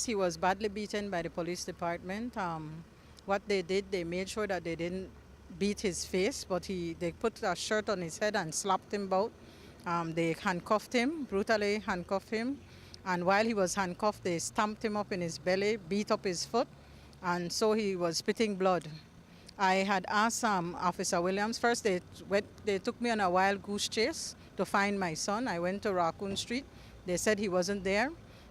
He was badly beaten by the police department. What they did, they made sure that they didn't beat his face, but they put a shirt on his head and slapped him about. They handcuffed him, brutally handcuffed him. And while he was handcuffed, they stamped him up in his belly, beat up his foot, and so he was spitting blood. I had asked Officer Williams, first they took me on a wild goose chase to find my son. I went to Raccoon Street. They said he wasn't there.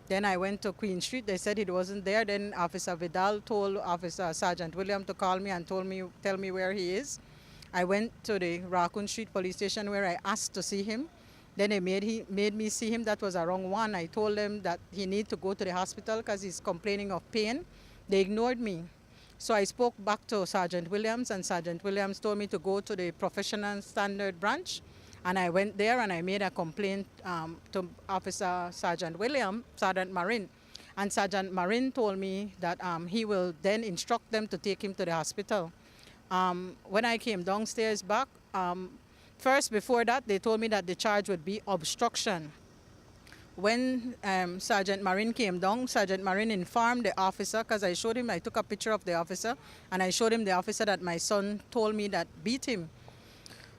Then I went to Queen Street. They said he wasn't there. Then Officer Vidal told Officer Sergeant William to call me and tell me where he is. I went to the Raccoon Street Police Station where I asked to see him. Then he made me see him. That was a wrong one. I told them that he need to go to the hospital because he's complaining of pain. They ignored me. So I spoke back to Sergeant Williams, and Sergeant Williams told me to go to the professional standard branch. And I went there and I made a complaint to Officer Sergeant Marin. And Sergeant Marin told me that he will then instruct them to take him to the hospital. When I came downstairs back, first before that, they told me that the charge would be obstruction. When Sergeant Marin came down, Sergeant Marin informed the officer, because I took a picture of the officer, and I showed him the officer that my son told me that beat him.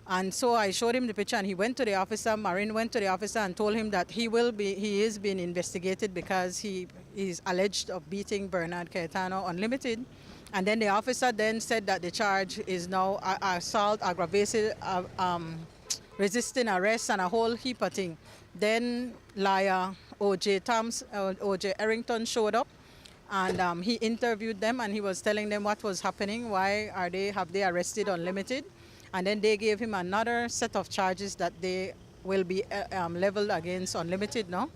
And so I showed him the picture, and he went to the officer. Marin went to the officer and told him that he is being investigated because he is alleged of beating Bernard Cayetano Unlimited. And then the officer then said that the charge is now assault, aggravated, resisting arrest, and a whole heap of things. Then liar O.J. Errington showed up, and he interviewed them, and he was telling them what was happening, have they arrested Unlimited, and then they gave him another set of charges that they will be leveled against Unlimited now.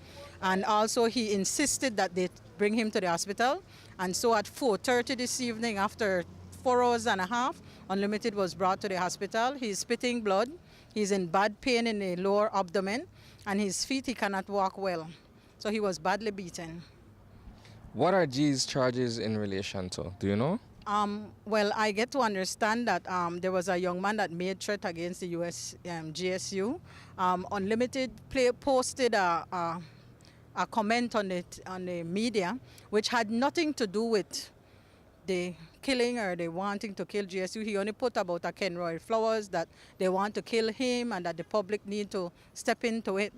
And also he insisted that they bring him to the hospital, and so at 4:30 this evening, after 4 hours and a half, Unlimited was brought to the hospital. He's spitting blood. He's in bad pain in the lower abdomen, and his feet, he cannot walk well. So he was badly beaten. What are these charges in relation to? Do you know? Well, I get to understand that there was a young man that made threat against the US GSU. Unlimited posted a comment on the media, which had nothing to do with the killing or the wanting to kill GSU. He only put about a Kenroy Flowers, that they want to kill him and that the public need to step into it.